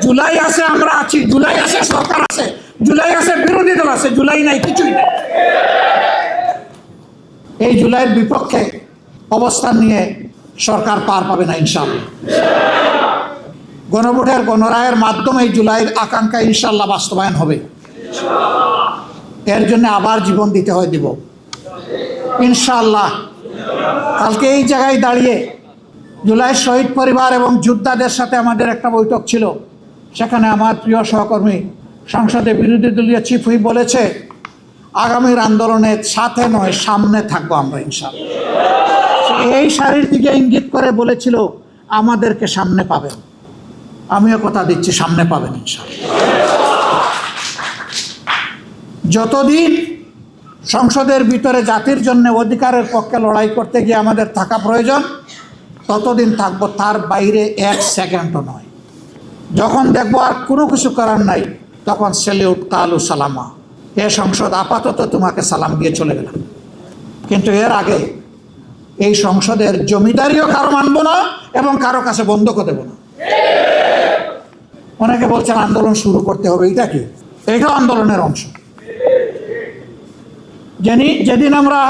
জুলাই আছে, আমরা আছি, জুলাই আছে, সরকার আছে, জুলাই আছে, বিরোধী দল আছে, জুলাই নাই, কিছুই নাই। এই জুলাইয়ের বিপক্ষে অবস্থান নিয়ে সরকার পার পাবে না ইনশাআল্লাহ। গণভোটের গণরায়ের মাধ্যমে এই জুলাইয়ের আকাঙ্ক্ষা ইনশাআল্লাহ বাস্তবায়ন হবে। এর জন্য আবার জীবন দিতে হয়, দিব ইনশাআল্লাহ। কালকে এই জায়গায় দাঁড়িয়ে জুলাই শহীদ পরিবার এবং যোদ্ধাদের সাথে আমাদের একটা বৈঠক ছিল। সেখানে আমার প্রিয় সহকর্মী সংসদে বিরোধী দলীয় চিফ হুইপ বলেছে, আগামীর আন্দোলনের সাথে নয়, সামনে থাকবো আমরা ইনশাআল্লাহ। এই সারির দিকে ইঙ্গিত করে বলেছিল আমাদেরকে সামনে পাবেন। আমিও কথা দিচ্ছি, সামনে পাবেন ইনশাআল্লাহ। যতদিন সংসদের ভিতরে জাতির জন্য অধিকারের পক্ষে লড়াই করতে গিয়ে আমাদের থাকা প্রয়োজন, ততদিন থাকবো, তার বাইরে এক সেকেন্ডও নয়। যখন দেখবো আর কোনো কিছু করার নাই, তখন সেলিউট, কালু সালামা, এ সংসদ আপাতত তোমাকে সালাম দিয়ে চলে গেলাম। কিন্তু এর আগে এই সংসদের জমিদারিও কারো মানবো না এবং কারো কাছে বন্ধকও দেবো না। অনেকে বলছেন আন্দোলন শুরু করতে হবে, এটা কি? এটাও আন্দোলনের অংশ। যেদিন আমরা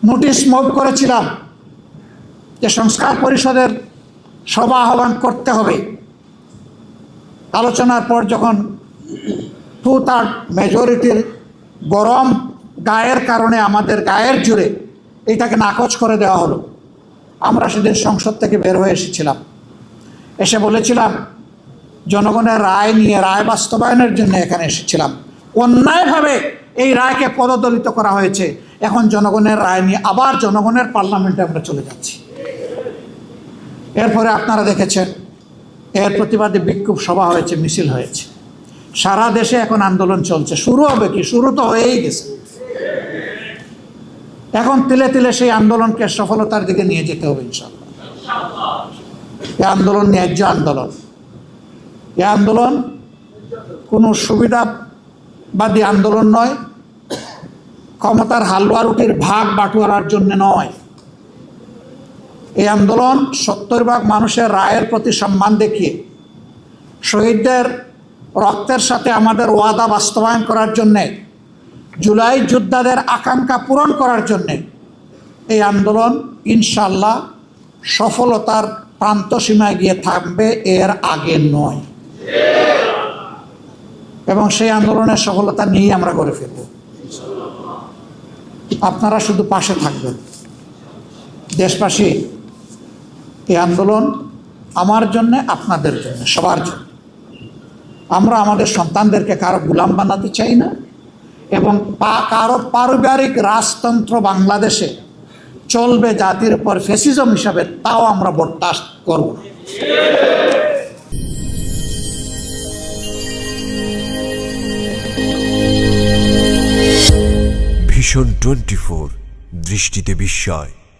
নোটিশ মুভ করেছিলাম যে সংস্কার পরিষদের সভা আহ্বান করতে হবে, আলোচনার পর যখন 2/3 মেজরিটির গরম গায়ের কারণে আমাদের গায়ের জুড়ে এইটাকে নাকচ করে দেওয়া হলো, আমরা সেদিন সংসদ থেকে বের হয়ে এসেছিলাম। এসে বলেছিলাম জনগণের রায় নিয়ে, রায় বাস্তবায়নের জন্য এখানে এসেছিলাম। অন্যায়ভাবে এই রায়কে পদদলিত করা হয়েছে। এখন জনগণের রায় নিয়ে আবার জনগণের পার্লামেন্টে আমরা চলে যাচ্ছি। এরপরে আপনারা দেখেছেন এর প্রতিবাদে বিক্ষোভ সভা হয়েছে, মিছিল হয়েছে, সারা দেশে এখন আন্দোলন চলছে। শুরু হবে কি? শুরু তো হয়েই গেছে। এখন তিলে তিলে সেই আন্দোলনকে সফলতার দিকে নিয়ে যেতে হবে ইনশাআল্লাহ। এই আন্দোলন ন্যায্য আন্দোলন। এই আন্দোলন কোনো সুবিধাবাদী আন্দোলন নয়, ক্ষমতার হালুয়া রুটির ভাগ বাটোয়ারার জন্য নয়। এই আন্দোলন 70% মানুষের রায়ের প্রতি সম্মান দেখিয়ে, শহীদদের রক্তের সাথে আমাদের ওয়াদা বাস্তবায়ন করার জন্যে, জুলাই যোদ্ধাদের আকাঙ্ক্ষা পূরণ করার জন্যে এই আন্দোলন ইনশাআল্লাহ সফলতার প্রান্ত সীমায় গিয়ে থাকবে, এর আগে নয়। এবং সেই আন্দোলনের সফলতা নিয়েই আমরা গড়ে ফিরব। আপনারা শুধু পাশে থাকবেন। দেশবাসী, এই আন্দোলন আমার জন্যে, আপনাদের জন্য, সবার জন্য। আমরা আমাদের সন্তানদেরকে কারো গোলাম বানাতে চাই না এবং কারো পারিবারিক রাজতন্ত্র বাংলাদেশে চলবে জাতির উপর ফ্যাসিজম হিসাবে, তাও আমরা বরদাস্ত করব না। ভিশন 24, দৃষ্টিতে বিস্ময়।